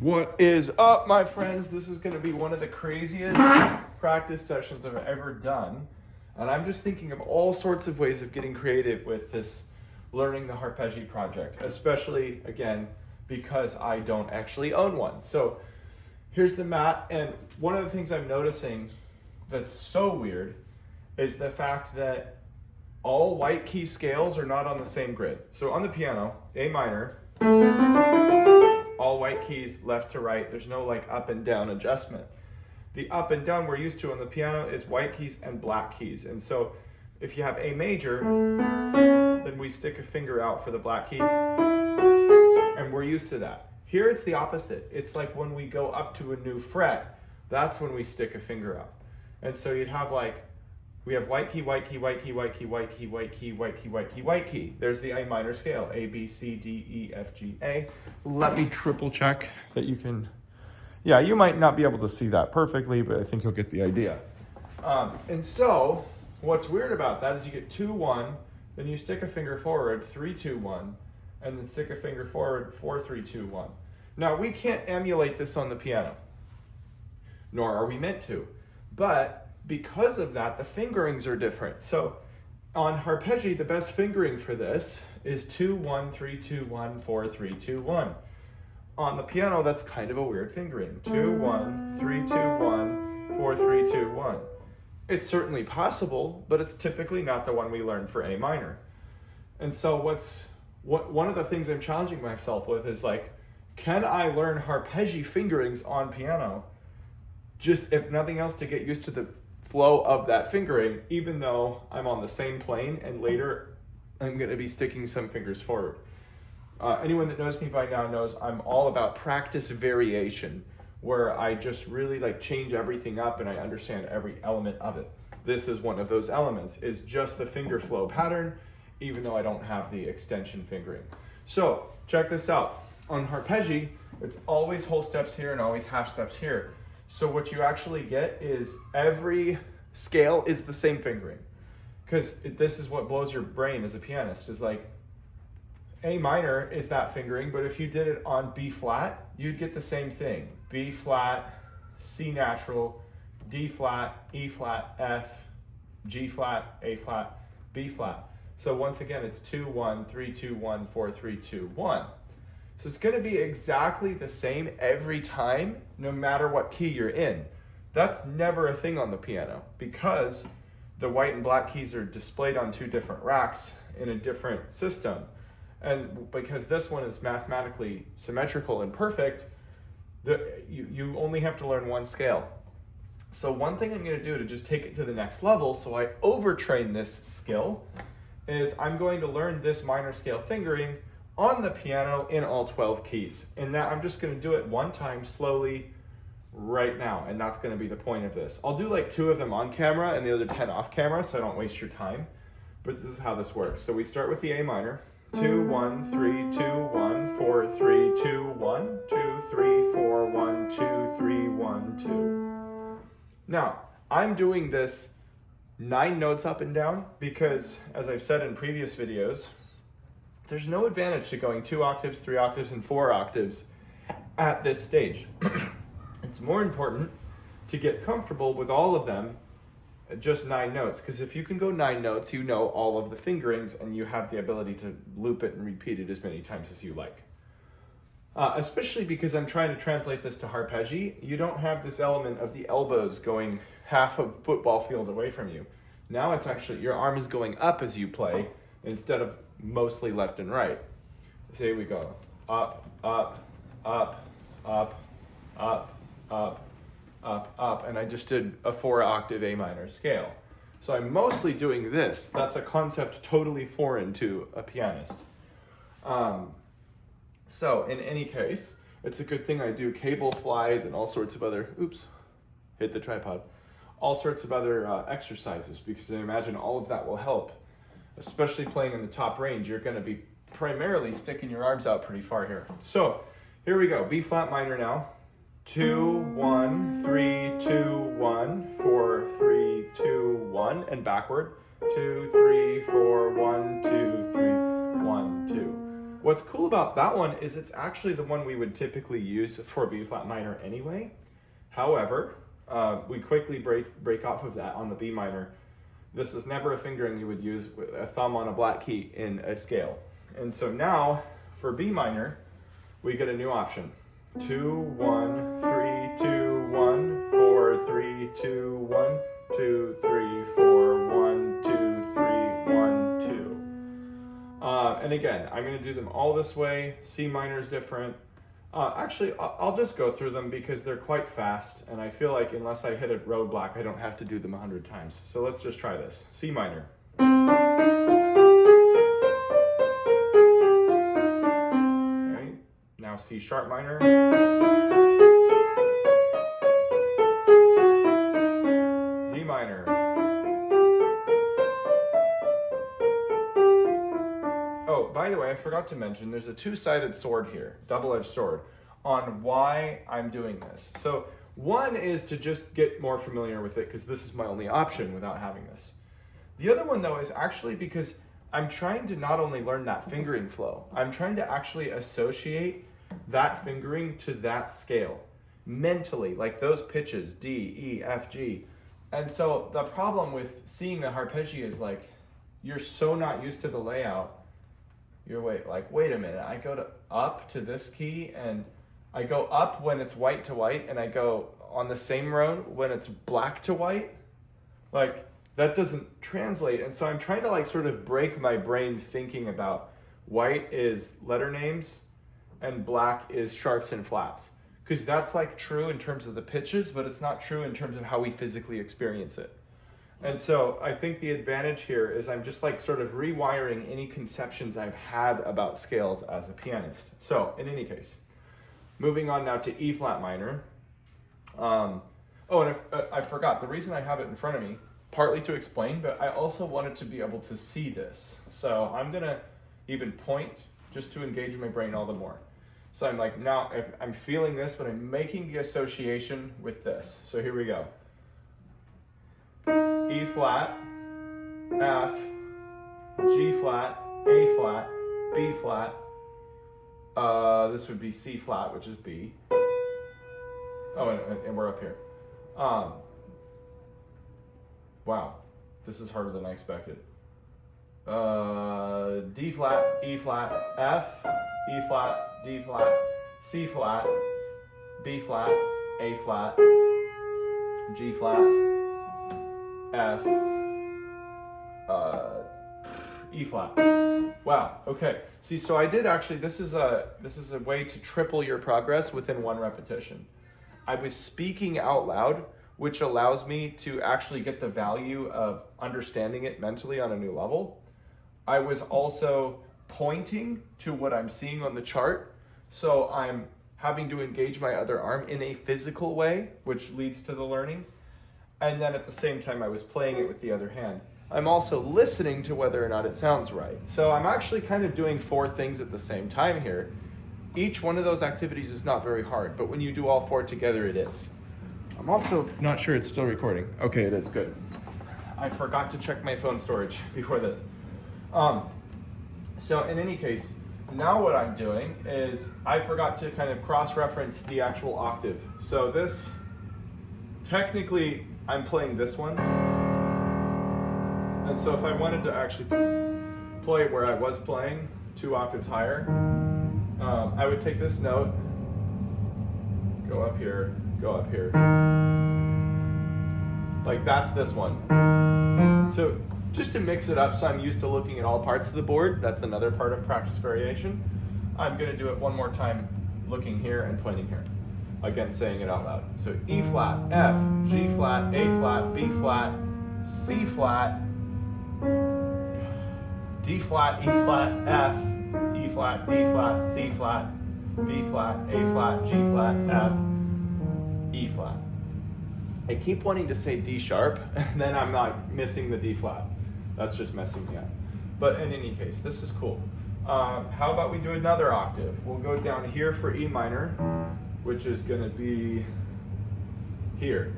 What is up, my friends? This is going to be one of the craziest practice sessions I've ever done. And I'm just thinking of all sorts of ways of getting creative with this learning the Harpejji project, especially, again, because I don't actually own one. So here's the mat, and one of the things I'm noticing that's so weird is the fact that all white key scales are not on the same grid. So on the piano, A minor, all white keys left to right. There's no like up and down adjustment. The up and down we're used to on the piano is white keys and black keys. And so if you have A major, then we stick a finger out for the black key, and we're used to that. Here it's the opposite. It's like when we go up to a new fret, that's when we stick a finger out. And so you'd have like, we have white key, white key, white key, white key, white key, white key, white key, white key, white key. There's the A minor scale, A, B, C, D, E, F, G, A. Let me triple check that you can, yeah, you might not be able to see that perfectly, but I think you'll get the idea. And so what's weird about that is you get 2, 1, then you stick a finger forward, 3, 2, 1, and then stick a finger forward, 4, 3, 2, 1. Now we can't emulate this on the piano, nor are we meant to, but because of that, the fingerings are different. So on Harpejji, the best fingering for this is 2, 1, 3, 2, 1, 4, 3, 2, 1. On the piano, that's kind of a weird fingering. 2, 1, 3, 2, 1, 4, 3, 2, 1. It's certainly possible, but it's typically not the one we learned for A minor. And so one of the things I'm challenging myself with is like, can I learn Harpejji fingerings on piano? Just if nothing else to get used to the flow of that fingering, even though I'm on the same plane and later I'm going to be sticking some fingers forward. Anyone that knows me by now knows I'm all about practice variation, where I just really like change everything up and I understand every element of it. This is one of those elements, is just the finger flow pattern, even though I don't have the extension fingering. So check this out. On Harpejji, it's always whole steps here and always half steps here. So what you actually get is every scale is the same fingering. Because this is what blows your brain as a pianist, is like A minor is that fingering, but if you did it on B flat, you'd get the same thing. B flat, C natural, D flat, E flat, F, G flat, A flat, B flat. So once again, it's 2, 1, 3, 2, 1, 4, 3, 2, 1. So it's going to be exactly the same every time, no matter what key you're in. That's never a thing on the piano because the white and black keys are displayed on 2 different racks in a different system. And because this one is mathematically symmetrical and perfect, you only have to learn one scale. So one thing I'm going to do to just take it to the next level, so I overtrain this skill, is I'm going to learn this minor scale fingering on the piano in all 12 keys. And now I'm just going to do it one time slowly right now, and that's going to be the point of this. I'll do like 2 of them on camera and the other 10 off camera so I don't waste your time, but this is how this works. So we start with the A minor, 2, 1, 3, 2, 1, 4, 3, 2, 1, 2, 3, 4, 1, 2, 3, 1, 2. Now, I'm doing this 9 notes up and down because, as I've said in previous videos, there's no advantage to going 2 octaves, 3 octaves, and 4 octaves at this stage. It's more important to get comfortable with all of them at just 9 notes, because if you can go 9 notes, you know all of the fingerings and you have the ability to loop it and repeat it as many times as you like. Especially because I'm trying to translate this to Harpejji, you don't have this element of the elbows going half a football field away from you. Now it's actually, your arm is going up as you play instead of mostly left and right. So here we go. Up, up, up, up, up, up, up, up. And I just did a 4 octave A minor scale. So I'm mostly doing this. That's a concept totally foreign to a pianist. So in any case, it's a good thing I do cable flies and all sorts of other, oops, hit the tripod, all sorts of other exercises, because I imagine all of that will help. Especially playing in the top range, you're going to be primarily sticking your arms out pretty far here. So here we go, B flat minor now. 2, 1, 3, 2, 1, 4, 3, 2, 1, and backward. 2, 3, 4, 1, 2, 3, 1, 2. What's cool about that one is it's actually the one we would typically use for B flat minor anyway. However, we quickly break off of that on the B minor. This is never a fingering you would use with a thumb on a black key in a scale. And so now for B minor, we get a new option. 2, 1, 3, 2, 1, 4, 3, 2, 1, 2, 3, 4, 1, 2, 3, 1, 2. And again, I'm going to do them all this way. C minor is different. Actually, I'll just go through them because they're quite fast, and I feel like unless I hit a roadblock, I don't have to do them 100 times. So let's just try this. C minor. Okay. Now C sharp minor. D minor. Oh, by the way, I forgot to mention, there's a two-sided sword here, double-edged sword, on why I'm doing this. So one is to just get more familiar with it, because this is my only option without having this. The other one, though, is actually because I'm trying to not only learn that fingering flow, I'm trying to actually associate that fingering to that scale mentally, like those pitches, D, E, F, G. And so the problem with seeing the Harpejji is like, you're so not used to the layout. You're wait a minute, I go up to this key, and I go up when it's white to white, and I go on the same road when it's black to white. Like, that doesn't translate. And so I'm trying to like sort of break my brain thinking about white is letter names and black is sharps and flats. Because that's like true in terms of the pitches, but it's not true in terms of how we physically experience it. And so I think the advantage here is I'm just like sort of rewiring any conceptions I've had about scales as a pianist. So in any case, moving on now to E flat minor. Oh, and I forgot, the reason I have it in front of me, partly to explain, but I also wanted to be able to see this. So I'm gonna even point just to engage my brain all the more. So I'm like, now I'm feeling this, but I'm making the association with this. So here we go. E flat, F, G flat, A flat, B flat. This would be C flat, which is B. Oh, and we're up here. Wow, this is harder than I expected. D flat, E flat, F, E flat, D flat, C flat, B flat, A flat, G flat, F, E flat. Wow. Okay. See, so I did actually. This is a way to triple your progress within one repetition. I was speaking out loud, which allows me to actually get the value of understanding it mentally on a new level. I was also pointing to what I'm seeing on the chart, so I'm having to engage my other arm in a physical way, which leads to the learning. And then at the same time, I was playing it with the other hand. I'm also listening to whether or not it sounds right. So I'm actually kind of doing 4 things at the same time here. Each one of those activities is not very hard, but when you do all 4 together, it is. I'm also not sure it's still recording. Okay, it is, good. I forgot to check my phone storage before this. So in any case, now what I'm doing is I forgot to kind of cross-reference the actual octave. So this, technically, I'm playing this one. And so if I wanted to actually play where I was playing 2 octaves higher, I would take this note, go up here, like that's this one. So just to mix it up so I'm used to looking at all parts of the board, that's another part of practice variation. I'm gonna do it one more time, looking here and pointing here. Again, saying it out loud. So E flat, F, G flat, A flat, B flat, C flat, D flat, E flat, F, E flat, B flat, C flat, B flat, A flat, G flat, F, E flat. I keep wanting to say D sharp, and then I'm not missing the D flat. That's just messing me up. But in any case, this is cool. How about we do another octave? We'll go down here for E minor, which is going to be here.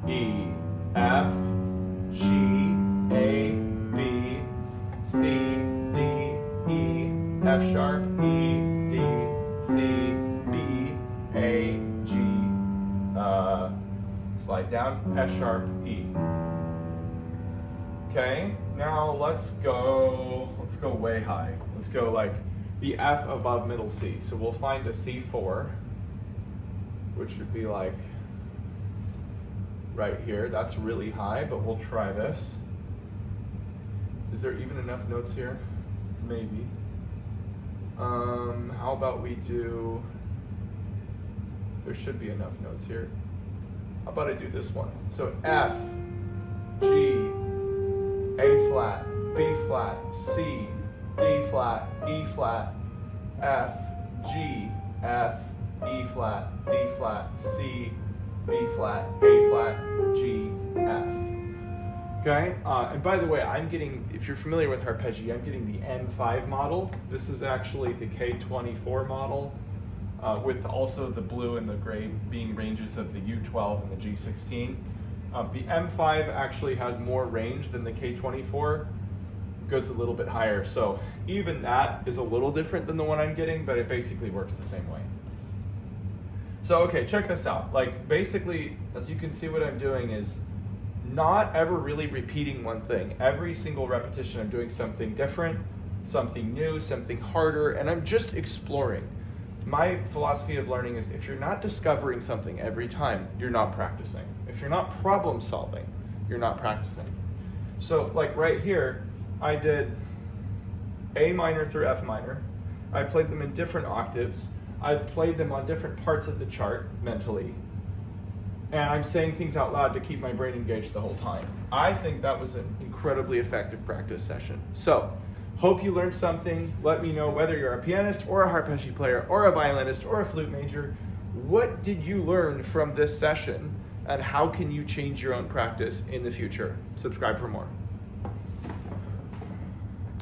E, F, G, A, B, C, D, E, F sharp, E, D, C, B, A, G, slide down, F sharp, E. Okay, now let's go way high. Let's go like the F above middle C. So we'll find a C4, which would be like right here. That's really high, but we'll try this. Is there even enough notes here? Maybe. How about we do, there should be enough notes here. How about I do this one? So F, G, A flat, B flat, C, D flat, E flat, F, G, F, E flat, D flat, C, B flat, A flat, G, F. Okay, and by the way, I'm getting, if you're familiar with Harpejji, I'm getting the N5 model. This is actually the K24 model, with also the blue and the gray being ranges of the U12 and the G16. The M5 actually has more range than the K24, it goes a little bit higher. So even that is a little different than the one I'm getting, but it basically works the same way. So okay, check this out. Like basically, as you can see, what I'm doing is not ever really repeating one thing. Every single repetition I'm doing something different, something new, something harder, and I'm just exploring. My philosophy of learning is if you're not discovering something every time, you're not practicing. If you're not problem solving, you're not practicing. So like right here, I did A minor through F minor. I played them in different octaves. I played them on different parts of the chart mentally. And I'm saying things out loud to keep my brain engaged the whole time. I think that was an incredibly effective practice session. So, hope you learned something. Let me know whether you're a pianist or a Harpejji player or a violinist or a flute major. What did you learn from this session and how can you change your own practice in the future? Subscribe for more.